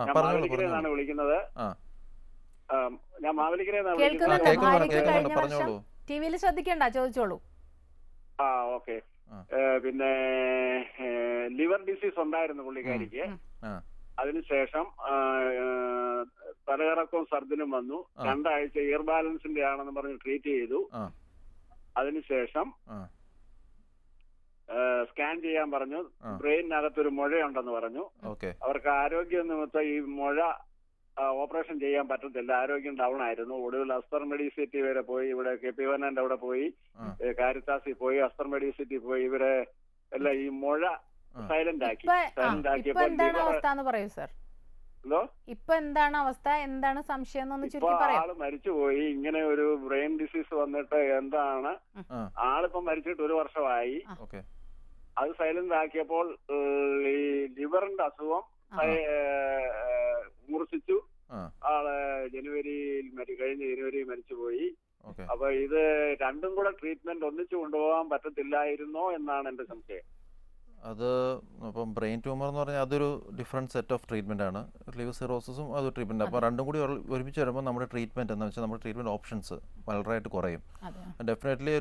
ഞാൻ മാവേലിക്കര എന്നാണ് വിളിക്കുന്നത്. ഞാൻ മാവേലിക്കര ടിവിയിൽ ശ്രദ്ധിക്കണ്ട, ചോദിച്ചോളൂ. ഓക്കെ. പിന്നെ ലിവർ ഡിസീസ് ഉണ്ടായിരുന്നു പുള്ളിക്കാരിക്ക്. അതിനുശേഷം തലകറക്കവും ഛർദിലും വന്നു. 2 ആഴ്ച ഇയർ ബാലൻസിന്റെ ആണെന്ന് പറഞ്ഞ് ട്രീറ്റ് ചെയ്തു. അതിനുശേഷം സ്കാൻ ചെയ്യാൻ പറഞ്ഞു. ബ്രെയിനകത്തൊരു മുഴയുണ്ടെന്ന് പറഞ്ഞു. അവർക്ക് ആരോഗ്യ നിമിത്തം ഈ മുഴ ഓപ്പറേഷൻ ചെയ്യാൻ പറ്റത്തില്ല, ആരോഗ്യം ഡൗൺ ആയിരുന്നു. ഒടുവിൽ അസ്തർ മെഡിസിറ്റി വരെ പോയി, ഇവിടെ KP വനന്റെ അവിടെ പോയി, കാരിത്താസിൽ പോയി, അസ്തർ മെഡിസിറ്റി പോയി. ഇവരെ എല്ലാം ഈ മുഴ സൈലന്റ് ആക്കി. ഇപ്പൊ എന്താണ് അവസ്ഥ, എന്താണ് സംശയം? ആള് മരിച്ചുപോയി. ഇങ്ങനെ ഒരു ബ്രെയിൻ ഡിസീസ് വന്നിട്ട് എന്താണ്, ആളിപ്പം മരിച്ചിട്ട് 1 വർഷമായി. അത് സൈലന്റ് ആക്കിയപ്പോൾ ഈ ലിവറിന്റെ അസുഖം മൂർച്ഛിച്ചു. ആള് കഴിഞ്ഞ ജനുവരി മരിച്ചുപോയി. അപ്പൊ ഇത് രണ്ടും കൂടെ ട്രീറ്റ്മെന്റ് ഒന്നിച്ചു കൊണ്ടുപോകാൻ പറ്റത്തില്ലായിരുന്നോ എന്നാണ് എന്റെ സംശയം. അത് അപ്പം ബ്രെയിൻ ട്യൂമർ എന്ന് പറഞ്ഞാൽ അതൊരു ഡിഫറെൻറ്റ് സെറ്റ് ഓഫ് ട്രീറ്റ്മെൻ്റ് ആണ്. ലിവർ സിറോസിസും അത് ട്രീറ്റ്മെൻറ്റ്. അപ്പോൾ രണ്ടും കൂടി ഒരുമിച്ച് വരുമ്പോൾ നമ്മുടെ ട്രീറ്റ്മെൻറ്റ് എന്ന് വെച്ചാൽ നമ്മുടെ ട്രീറ്റ്മെൻറ്റ് ഓപ്ഷൻസ് വളരെയായിട്ട് കുറയും. ഡെഫിനറ്റ്ലി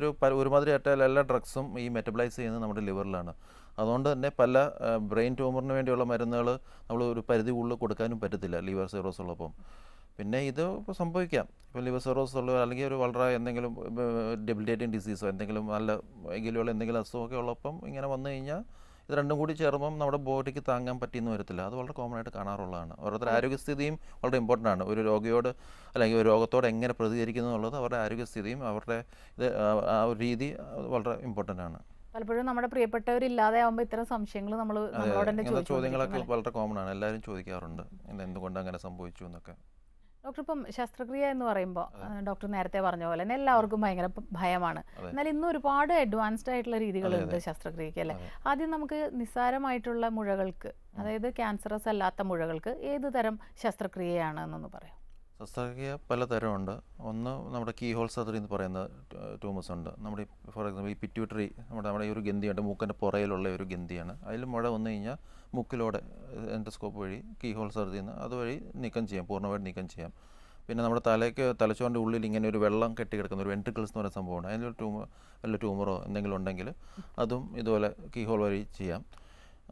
ഒരുമാതിരി ആയിട്ടാൽ എല്ലാ ഡ്രഗ്സും ഈ മെറ്റബിലൈസ് ചെയ്യുന്നത് നമ്മുടെ ലിവറിലാണ്. അതുകൊണ്ട് തന്നെ പല ബ്രെയിൻ ട്യൂമറിന് വേണ്ടിയുള്ള മരുന്നുകൾ നമ്മൾ ഒരു പരിധി കൂടുതൽ കൊടുക്കാനും പറ്റത്തില്ല ലിവർ സിറോസ് ഉള്ളപ്പം. പിന്നെ ഇത് ഇപ്പോൾ സംഭവിക്കാം, ഇപ്പോൾ ലിവർ സിറോസ് ഉള്ള അല്ലെങ്കിൽ ഒരു വളരെ എന്തെങ്കിലും ഡെബിലിറ്റേറ്റിംഗ് ഡിസീസോ എന്തെങ്കിലും നല്ല എങ്കിലുള്ള എന്തെങ്കിലും അസുഖമൊക്കെ ഉള്ളപ്പം ഇങ്ങനെ വന്നു കഴിഞ്ഞാൽ ഇത് രണ്ടും കൂടി ചേർമ്പം നമ്മുടെ ബോഡിക്ക് താങ്ങാൻ പറ്റിയെന്ന് വരത്തില്ല. അത് വളരെ കോമൺ ആയിട്ട് കാണാറുള്ളതാണ്. ഓരോരുത്തരുടെ ആരോഗ്യസ്ഥിതിയും വളരെ ഇമ്പോർട്ടൻ്റ് ആണ്. ഒരു രോഗിയോട് അല്ലെങ്കിൽ ഒരു രോഗത്തോട് എങ്ങനെ പ്രതികരിക്കുന്നു എന്നുള്ളത് അവരുടെ ആരോഗ്യസ്ഥിതിയും അവരുടെ ഇത് ആ ഒരു രീതി വളരെ ഇമ്പോർട്ടൻ്റ് ആണ്. പലപ്പോഴും നമ്മുടെ പ്രിയപ്പെട്ടവരില്ലാതെ ആകുമ്പോൾ ഇത്തരം സംശയങ്ങൾ നമ്മൾ ഇങ്ങനത്തെ ചോദ്യങ്ങളൊക്കെ വളരെ കോമൺ ആണ്, എല്ലാവരും ചോദിക്കാറുണ്ട് എന്തുകൊണ്ട് അങ്ങനെ സംഭവിച്ചു എന്നൊക്കെ. ഡോക്ടർ, ഇപ്പം ശസ്ത്രക്രിയ എന്ന് പറയുമ്പോൾ ഡോക്ടർ നേരത്തെ പറഞ്ഞ പോലെ തന്നെ എല്ലാവർക്കും ഭയങ്കര ഭയമാണ്. എന്നാൽ ഇന്ന് ഒരുപാട് അഡ്വാൻസ്ഡ് ആയിട്ടുള്ള രീതികളുണ്ട് ശസ്ത്രക്രിയക്ക് അല്ലേ? ആദ്യം നമുക്ക് നിസ്സാരമായിട്ടുള്ള മുഴകൾക്ക്, അതായത് ക്യാൻസറസ് അല്ലാത്ത മുഴകൾക്ക് ഏത് തരം ശസ്ത്രക്രിയയാണെന്നൊന്ന് പറയാം. ശസ്ത്രക്രിയ പലതരമുണ്ട്. ഒന്ന് നമ്മുടെ കീ ഹോൾ സർജറി എന്ന് പറയുന്ന ട്യൂമേഴ്സ് ഉണ്ട്. നമ്മുടെ ഫോർ എക്സാമ്പിൾ ഈ പിറ്റ്യൂട്ടറി നമ്മുടെ ഈ ഒരു ഗ്രന്ഥിയുണ്ട്, മൂക്കിൻ്റെ പുറയിലുള്ള ഒരു ഗ്രന്ഥിയാണ്. അതിൽ മുഴ വന്നു കഴിഞ്ഞാൽ മൂക്കിലൂടെ എൻഡോസ്കോപ്പ് വഴി കീ ഹോൾ സർജറി അതുവഴി നീക്കം ചെയ്യാം, പൂർണ്ണമായിട്ട് നീക്കം ചെയ്യാം. പിന്നെ നമ്മുടെ തലച്ചോറിൻ്റെ ഉള്ളിൽ ഇങ്ങനെ ഒരു വെള്ളം കെട്ടിക്കിടക്കുന്ന ഒരു വെൻട്രിക്കിൾസ് എന്ന് പറയുന്ന സംഭവമാണ്. അതിലൊരു വല്ല ട്യൂമറോ എന്തെങ്കിലും ഉണ്ടെങ്കിൽ അതും ഇതുപോലെ കീ ഹോൾ വഴി ചെയ്യാം.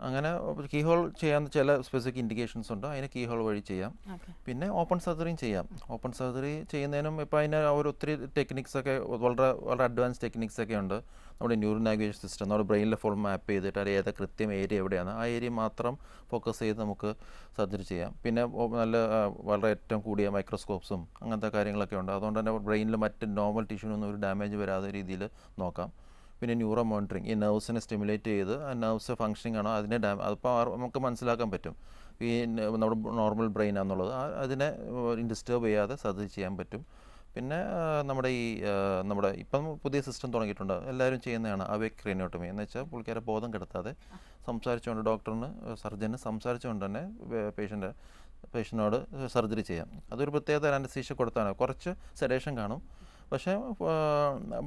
അങ്ങനെ കീ ഹോൾ ചെയ്യാൻ ചില സ്പെസിഫിക് ഇൻഡിക്കേഷൻസ് ഉണ്ട്, അതിന് കീ ഹോൾ വഴി ചെയ്യാം. പിന്നെ ഓപ്പൺ സർജറിയും ചെയ്യാം. ഓപ്പൺ സർജറി ചെയ്യുന്നതിനും ഇപ്പോൾ അതിന് ഒത്തിരി ടെക്നിക്സൊക്കെ വളരെ വളരെ അഡ്വാൻസ് ടെക്നിക്സൊക്കെ ഉണ്ട്. നമ്മുടെ ന്യൂറോ നാവിഗേഷൻ സിസ്റ്റം നമ്മുടെ ബ്രെയിനിലെ ഫുൾ മാപ്പ് ചെയ്തിട്ട് അത് ഏതാ കൃത്യം ഏരിയ എവിടെയാണ് ആ ഏരിയ മാത്രം ഫോക്കസ് ചെയ്ത് നമുക്ക് സർജറി ചെയ്യാം. പിന്നെ നല്ല വളരെ ഏറ്റവും കൂടിയ മൈക്രോസ്കോപ്സും അങ്ങനത്തെ കാര്യങ്ങളൊക്കെ ഉണ്ട്. അതുകൊണ്ട് തന്നെ ബ്രെയിനിൽ മറ്റ് നോർമൽ ടിഷ്യൂനൊന്നും ഒരു ഡാമേജ് വരാത്ത രീതിയിൽ നോക്കാം. പിന്നെ ന്യൂറോ മോണിറ്ററിങ്, ഈ നെർവ്സിനെ സ്റ്റിമുലേറ്റ് ചെയ്ത് ആ നെർവ്സ് ഫങ്ഷനിങ് ആണോ അതിനെ അതിപ്പോൾ നമുക്ക് മനസ്സിലാക്കാൻ പറ്റും ഈ നമ്മുടെ നോർമൽ ബ്രെയിൻ ആണെന്നുള്ളത്. അതിനെ ഡിസ്റ്റർബ് ചെയ്യാതെ സർജറി ചെയ്യാൻ പറ്റും. പിന്നെ നമ്മുടെ ഇപ്പം പുതിയ സിസ്റ്റം തുടങ്ങിയിട്ടുണ്ട്, എല്ലാവരും ചെയ്യുന്നതാണ് അവേക്ക് ക്രേനിയോട്ടമി എന്ന് വെച്ചാൽ പുള്ളിക്കാരെ ബോധം കെടുത്താതെ സംസാരിച്ചുകൊണ്ട് സർജന് സംസാരിച്ചുകൊണ്ട് തന്നെ പേഷ്യൻറ്റിനോട് സർജറി ചെയ്യാം. അതൊരു പ്രത്യേക അനസ്തീഷ്യ കൊടുത്താണ്, കുറച്ച് സെഡേഷൻ കാണും, പക്ഷേ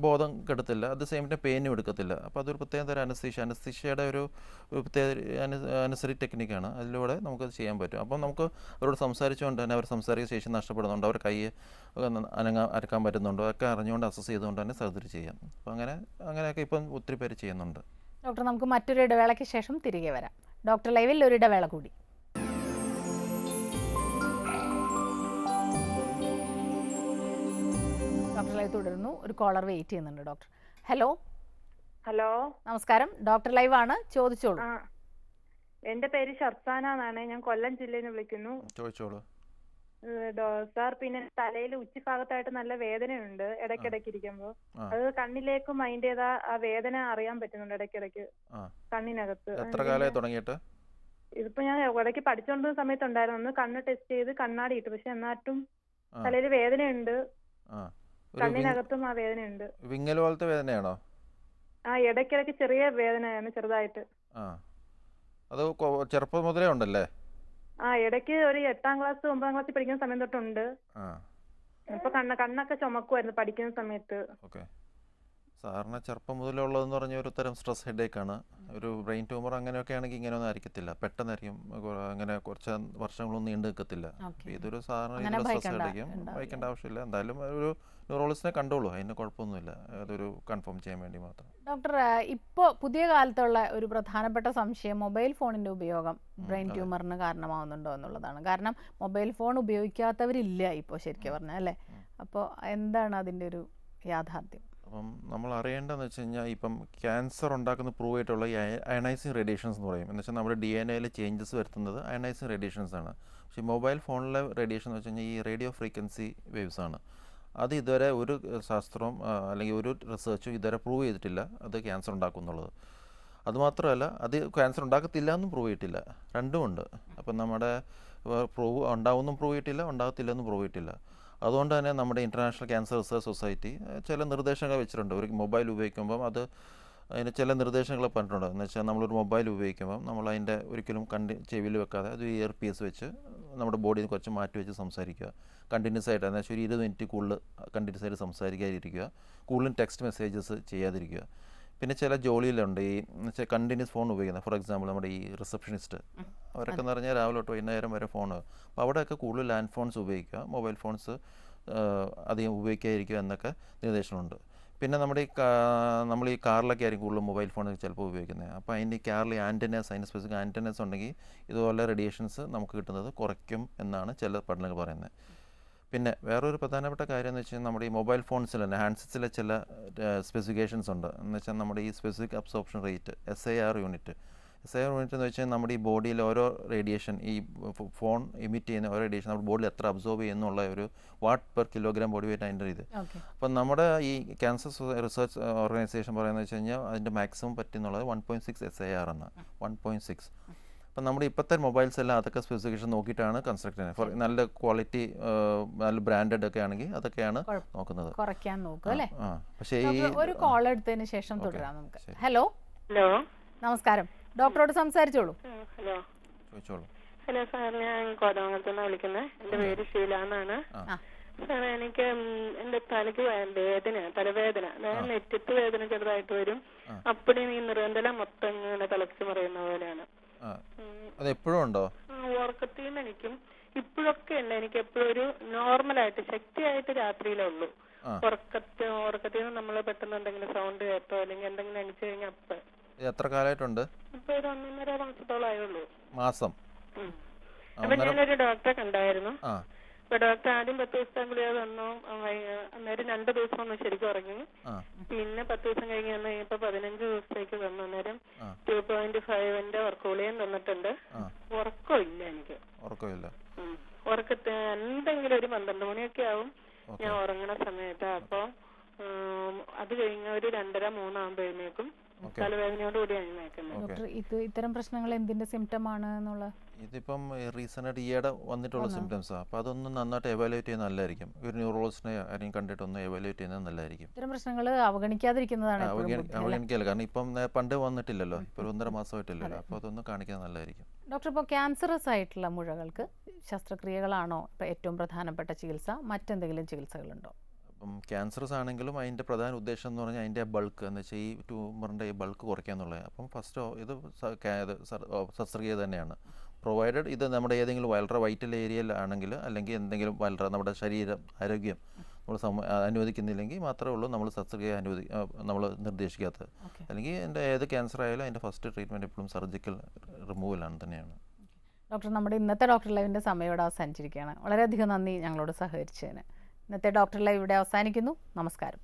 ബോധം കെടുത്തില്ല, അറ്റ് ദ സെയിം ടൈം പെയിനും എടുക്കത്തില്ല. അപ്പോൾ അതൊരു പ്രത്യേക തരം അനസ്തീഷ്യയുടെ ഒരു പ്രത്യേക അനസറി ടെക്നിക്കാണ്. അതിലൂടെ നമുക്കത് ചെയ്യാൻ പറ്റും. അപ്പം നമുക്ക് അവരോട് സംസാരിച്ചുകൊണ്ട് തന്നെ അവർ സംസാരിക്കുന്ന ശേഷി നഷ്ടപ്പെടുന്നുണ്ടോ, അവർ കൈ അരക്കാൻ പറ്റുന്നുണ്ടോ ഒക്കെ അറിഞ്ഞുകൊണ്ട് അസസ് ചെയ്തുകൊണ്ട് തന്നെ സർജറി ചെയ്യാം. അപ്പോൾ അങ്ങനെയൊക്കെ ഇപ്പം ഒത്തിരി പേര് ചെയ്യുന്നുണ്ട്. ഡോക്ടർ, നമുക്ക് മറ്റൊരു ഇടവേളയ്ക്ക് ശേഷം തിരികെ വരാം. ഡോക്ടർ ലൈവിൽ ഒരു ഇടവേള കൂടി. ഡോക്ടർ ലൈവ് തുടരുന്നു. ഒരു കോളർ വെയിറ്റ് ചെയ്യുന്നുണ്ട്. ഡോക്ടർ ഹലോ, നമസ്കാരം. ഡോക്ടർ ലൈവ് ആണ്, ചോദിച്ചോളൂ. എന്റെ പേര് ഷർസാന എന്നാണ്, ഞാൻ കൊല്ലം ജില്ലയിൽ നിന്ന് വിളിക്കുന്നു. ചോദിച്ചോളൂ സാർ. പിന്നെ തലയിൽ ഉച്ചിഭാഗത്തായിട്ട് നല്ല വേദനയുണ്ട് ഇടയ്ക്കിടയ്ക്ക് ഇരിക്കുമ്പോൾ. അത് കണ്ണിലേക്കും അതിൻ്റെതാ ആ വേദന അറിയാൻ പറ്റുന്നുണ്ട് ഇടയ്ക്കിടയ്ക്ക് കണ്ണിനകത്ത്. എത്ര കാലമായി തുടങ്ങിയിട്ട്? ഇതിപ്പോ ഞാൻ ഇടയ്ക്ക് പഠിച്ചോണ്ടിരുന്ന സമയത്തുണ്ടായിരുന്നു, ഒന്ന് കണ്ണ് ടെസ്റ്റ് ചെയ്ത് കണ്ണാടി ഇട്ടു, പക്ഷെ എന്നാലും തലയിൽ വേദനയുണ്ട്, കണ്ണിനകത്തും ആ വേദനയുണ്ട്. വിങ്ങൽ പോലത്തെ വേദനയാണോ? ആ, ഇടയ്ക്കിടയ്ക്ക് ചെറിയ വേദനയാണ്, ചെറുതായിട്ട്. അത് ചെറുപ്പം മുതലേ ഉണ്ടല്ലേ? ആ, ഇടയ്ക്ക് ഒരു 8ാം ക്ലാസ് 9ാം ക്ലാസ്സിൽ പഠിക്കുന്ന സമയം തൊട്ടുണ്ട്. ഇപ്പൊ കണ്ണൊക്കെ ചുമക്കുമായിരുന്നു പഠിക്കുന്ന സമയത്ത്. സാറിന് ചെറുപ്പം മുതലുള്ളതെന്ന് പറഞ്ഞ ഒരു തരം സ്ട്രെസ് ഹെഡേക്കാണ്. ഒരു ബ്രെയിൻ ട്യൂമർ അങ്ങനെയൊക്കെ ആണെങ്കിൽ ഇങ്ങനെയൊന്നും ആയിരിക്കത്തില്ല, പെട്ടെന്നായിരിക്കും, അങ്ങനെ കുറച്ച് വർഷങ്ങളൊന്നും നീണ്ടു നിൽക്കത്തില്ല. ഇതൊരു സാറിന് സ്ട്രെസ് ഹെഡേക്കും വഹിക്കേണ്ട ആവശ്യമില്ല. എന്തായാലും ഒരു ന്യൂറോളജിസ്റ്റിനെ കണ്ടോളൂ, അതിന് കുഴപ്പമൊന്നുമില്ല. അതൊരു കൺഫേം ചെയ്യാൻ വേണ്ടി മാത്രം. ഡോക്ടർ, ഇപ്പോൾ പുതിയ കാലത്തുള്ള ഒരു പ്രധാനപ്പെട്ട സംശയം മൊബൈൽ ഫോണിൻ്റെ ഉപയോഗം ബ്രെയിൻ ട്യൂമറിന് കാരണമാവുന്നുണ്ടോ എന്നുള്ളതാണ്. കാരണം മൊബൈൽ ഫോൺ ഉപയോഗിക്കാത്തവരില്ല ഇപ്പോൾ ശരിക്കും പറഞ്ഞാൽ അല്ലേ? അപ്പോൾ എന്താണ് അതിൻ്റെ ഒരു യാഥാർത്ഥ്യം? അപ്പം നമ്മൾ അറിയേണ്ടതെന്ന് വെച്ച് കഴിഞ്ഞാൽ ഇപ്പം ക്യാൻസർ ഉണ്ടാക്കുന്ന പ്രൂവ് ആയിട്ടുള്ള ഈ അയണൈസിങ് റേഡിയേഷൻസ് എന്ന് പറയും. എന്ന് വെച്ചാൽ നമ്മുടെ DNA ചേഞ്ചസ് വരുത്തുന്നത് അയണൈസിങ് റേഡിയേഷൻസ് ആണ്. പക്ഷേ മൊബൈൽ ഫോണിലെ റേഡിയേഷൻ എന്ന് വെച്ച് കഴിഞ്ഞാൽ ഈ റേഡിയോ ഫ്രീക്വൻസി വേവ്സ് ആണ്. അത് ഇതുവരെ ഒരു ശാസ്ത്രവും അല്ലെങ്കിൽ ഒരു റിസർച്ചും ഇതുവരെ പ്രൂവ് ചെയ്തിട്ടില്ല അത് ക്യാൻസർ ഉണ്ടാക്കും എന്നുള്ളത്. അതുമാത്രമല്ല അത് ക്യാൻസർ ഉണ്ടാക്കത്തില്ല എന്നും പ്രൂവ് ചെയ്തിട്ടില്ല, രണ്ടുമുണ്ട്. അപ്പം നമ്മുടെ ഉണ്ടാവുമെന്നും പ്രൂവ് ചെയ്തിട്ടില്ല, ഉണ്ടാകത്തില്ലെന്നും പ്രൂവ് ചെയ്തിട്ടില്ല. അതുകൊണ്ട് തന്നെ നമ്മുടെ ഇൻ്റർനാഷണൽ ക്യാൻസർ റിസർച്ച് സൊസൈറ്റി ചില നിർദ്ദേശങ്ങൾ വെച്ചിട്ടുണ്ട്. ഒരു മൊബൈൽ ഉപയോഗിക്കുമ്പം അതിന് ചില നിർദ്ദേശങ്ങൾ പറഞ്ഞിട്ടുണ്ട്. എന്ന് വെച്ചാൽ നമ്മളൊരു മൊബൈൽ ഉപയോഗിക്കുമ്പം നമ്മൾ അതിൻ്റെ ഒരിക്കലും ചെവിയിൽ വെക്കാതെ അത് ഇയർ പീസ് വെച്ച് നമ്മുടെ ബോഡിയിൽ കുറച്ച് മാറ്റി വെച്ച് സംസാരിക്കുക. കണ്ടിന്യൂസ് ആയിട്ട് എന്ന് വെച്ചാൽ ഒരു 20 മിനിറ്റ് കൂടുതൽ കണ്ടിന്യൂസ് ആയിട്ട് സംസാരിക്കാതിരിക്കുക. കൂടുതലും ടെക്സ്റ്റ് മെസ്സേജസ് ചെയ്യാതിരിക്കുക. പിന്നെ ചില ജോലിയിലുണ്ട് ഈ എന്ന് വെച്ചാൽ കണ്ടിന്യൂസ് ഫോൺ ഉപയോഗിക്കുന്നത്. ഫോർ എക്സാമ്പിൾ നമ്മുടെ ഈ റിസപ്ഷനിസ്റ്റ് അവരൊക്കെ എന്ന് പറഞ്ഞാൽ രാവിലെ തൊട്ട് വൈകുന്നേരം വരെ ഫോൺ. അപ്പോൾ അവിടെയൊക്കെ കൂടുതൽ ലാൻഡ് ഫോൺസ് ഉപയോഗിക്കുക, മൊബൈൽ ഫോൺസ് അധികം ഉപയോഗിക്കാതിരിക്കുക എന്നൊക്കെ നിർദ്ദേശമുണ്ട്. പിന്നെ നമ്മൾ ഈ കാറിലൊക്കെ ആയിരിക്കും കൂടുതലും മൊബൈൽ ഫോൺ ചിലപ്പോൾ ഉപയോഗിക്കുന്നത്. അപ്പോൾ അതിൻ്റെ ഈ കാറിൽ ആൻറ്റനസ്, അതിന് സ്പെസിഫിക് ആൻറ്റനസ് ഉണ്ടെങ്കിൽ ഇതുപോലെ റേഡിയേഷൻസ് നമുക്ക് കിട്ടുന്നത് കുറയ്ക്കും എന്നാണ് ചില പഠനങ്ങൾ പറയുന്നത്. പിന്നെ വേറൊരു പ്രധാനപ്പെട്ട കാര്യം എന്ന് വെച്ചാൽ നമ്മുടെ ഈ മൊബൈൽ ഫോൺസിൽ തന്നെ ഹാൻഡ്സെറ്റ്സിലെ ചില സ്പെസിഫിക്കേഷൻസ് ഉണ്ട്. എന്ന് വെച്ചാൽ നമ്മുടെ ഈ specific absorption rate SIR unit എന്ന് വെച്ചാൽ നമ്മുടെ ഈ ബോഡിയിൽ ഓരോ റേഡിയേഷൻ, ഈ ഫോൺ ഇമിറ്റ് ചെയ്യുന്ന ഓരോ റേഡിയേഷൻ നമ്മുടെ ബോഡിയിൽ എത്ര അബ്സോർബ് ചെയ്യുന്നുള്ള ഒരു watt per kilogram body weight അതിൻ്റെ ഇത്. അപ്പം നമ്മുടെ ഈ ക്യാൻസർ റിസർച്ച് ഓർഗനൈസേഷൻ പറയുന്നത് വെച്ച് കഴിഞ്ഞാൽ അതിൻ്റെ മാക്സിമം പറ്റുന്നുള്ളത് 1.6 SIR ആണ്. 1.6. അപ്പം നമ്മുടെ ഇപ്പോഴത്തെ മൊബൈൽസ് എല്ലാം അതൊക്കെ സ്പെസിഫിക്കേഷൻ നോക്കിയിട്ടാണ് കൺസ്ട്രക്ട് ചെയ്യുന്നത്. നല്ല ക്വാളിറ്റി, നല്ല ബ്രാൻഡഡ് ഒക്കെ ആണെങ്കിൽ അതൊക്കെയാണ് നോക്കുന്നത്. കുറയ്ക്കാൻ നോക്കും അല്ലേ? പക്ഷേ ഒരു കോൾ എടുത്തതിന് ശേഷം തുടരാം നമുക്ക്. ഹലോ, നമസ്കാരം. ഡോക്ടറോട് സംസാരിച്ചോളൂ. ഹലോ, ചോദിച്ചോളൂ. ഹലോ സാർ, ഞാൻ കോതമംഗലത്തുനിന്ന് വിളിക്കുന്നത്. എൻ്റെ പേര് ഷീല എന്നാണ്. സാർ, എനിക്ക് എൻ്റെ തലയ്ക്ക് തലവേദന, നെറ്റത്ത് വേദന ചെറുതായിട്ട് വരും. അപ്പടി ഈ നിറന്തല മൊത്തം ഇങ്ങനെ തലച്ച് മറിയുന്ന പോലെയാണ്. അത് എപ്പോഴും ഉണ്ടോ? ഉറക്കത്തിൽ നിന്ന് എനിക്കും ഇപ്പോഴൊക്കെ ഉണ്ട്. എനിക്ക് എപ്പോഴും ഒരു നോർമലായിട്ട് ശക്തിയായിട്ട് രാത്രിയിലേ ഉള്ളൂ. ഉറക്കത്തിൽ നിന്ന് നമ്മൾ പെട്ടെന്ന് എന്തെങ്കിലും സൗണ്ട് കേട്ടോ അല്ലെങ്കിൽ എന്തെങ്കിലും അടിച്ചു കഴിഞ്ഞാൽ അപ്പ. എത്ര കാലമായിട്ടുണ്ട്? ഇപ്പൊ ഒരു 1.5 മാസത്തോളം ആയുള്ളൂ. മാസം. അപ്പൊ ഞാനൊരു ഡോക്ടറെ കണ്ടായിരുന്നു. അപ്പൊ ഡോക്ടർ ആദ്യം 10 ദിവസത്തെ ഗുളിക തന്നു. അന്നേരം 2 ദിവസം ഒന്ന് ശരിക്കും ഉറങ്ങി. പിന്നെ 10 ദിവസം കഴിഞ്ഞ് വന്നു കഴിഞ്ഞപ്പോ 15 ദിവസത്തേക്ക് തന്നു. അന്നേരം 2.5ന്റെ ഉറക്കഗുളികയും തന്നിട്ടുണ്ട്. ഉറക്കമില്ല എനിക്ക്. ഉറക്കത്തെ എന്തെങ്കിലും ഒരു 12 മണിയൊക്കെ ആവും ഞാൻ ഉറങ്ങണ സമയത്ത്. അപ്പൊ അത് കഴിഞ്ഞ ഒരു 2:30-3 ആകുമ്പോഴേക്കും തലവേദനയോട് കൂടി ഡോക്ടർ, ഇത്തരം പ്രശ്നങ്ങൾ എന്തിന്റെ സിംറ്റം ആണ് എന്നുള്ള? ഇതിപ്പം റീസെന്റ് ആയിട്ട് ഈയിടെ വന്നിട്ടുള്ള സിംറ്റംസാണ്. അപ്പോൾ അതൊന്ന് നന്നായിട്ട് എവാലുവേറ്റ് ചെയ്യുന്നത് നല്ലതായിരിക്കും. ഒരു ന്യൂറോളജിസ്റ്റിനെ ആരെയും കണ്ടിട്ട് ഒന്ന് എവാലുവേറ്റ് ചെയ്യുന്നത് നല്ലതായിരിക്കും. ഇത്തരം പ്രശ്നങ്ങൾ അവഗണിക്കാതിരിക്കുന്നതാണ്. അവഗണിക്കല്ല, കാരണം ഇപ്പം പണ്ട് വന്നിട്ടില്ലല്ലോ, ഇപ്പോൾ 1.5 മാസമായിട്ടില്ലല്ലോ. അപ്പോൾ അതൊന്ന് കാണിക്കുന്നത് നല്ലതായിരിക്കും. ഡോക്ടർ, ഇപ്പോൾ ക്യാൻസറസ് ആയിട്ടുള്ള മുഴകൾക്ക് ശസ്ത്രക്രിയകളാണോ ഏറ്റവും പ്രധാനപ്പെട്ട ചികിത്സ? മറ്റെന്തെങ്കിലും ചികിത്സകളുണ്ടോ? അപ്പം ക്യാൻസറസ് ആണെങ്കിലും അതിൻ്റെ പ്രധാന ഉദ്ദേശം എന്ന് പറഞ്ഞാൽ അതിൻ്റെ ബൾക്ക് എന്ന് വെച്ചാൽ ഈ ട്യൂമറിൻ്റെ ഈ ബൾക്ക് കുറയ്ക്കുക എന്നുള്ളത്. അപ്പം ഫസ്റ്റ് ഇത് ശസ്ത്രക്രിയ തന്നെയാണ്. പ്രൊവൈഡഡ് ഇത് നമ്മുടെ ഏതെങ്കിലും വളരെ വൈറ്റൽ ഏരിയയിലാണെങ്കിൽ അല്ലെങ്കിൽ എന്തെങ്കിലും വളരെ നമ്മുടെ ആരോഗ്യം നമ്മൾ അനുവദിക്കുന്നില്ലെങ്കിൽ മാത്രമേ ഉള്ളൂ നമ്മൾ ശസ്ത്രക്രിയ നമ്മൾ നിർദ്ദേശിക്കാത്തത്. അല്ലെങ്കിൽ എൻ്റെ ഏത് ക്യാൻസർ ആയാലും അതിൻ്റെ ഫസ്റ്റ് ട്രീറ്റ്മെൻറ്റ് എപ്പോഴും സർജിക്കൽ റിമൂവലാണ് തന്നെയാണ്. ഡോക്ടർ, നമ്മുടെ ഇന്നത്തെ ഡോക്ടർ ലൈവിൻ്റെ സമയം ഇവിടെ അവസാനിച്ചിരിക്കുകയാണ്. വളരെയധികം നന്ദി ഞങ്ങളോട് സഹകരിച്ചതിന്. ഇന്നത്തെ ഡോക്ടർ ലൈവ് ഇവിടെ അവസാനിക്കുന്നു. നമസ്കാരം.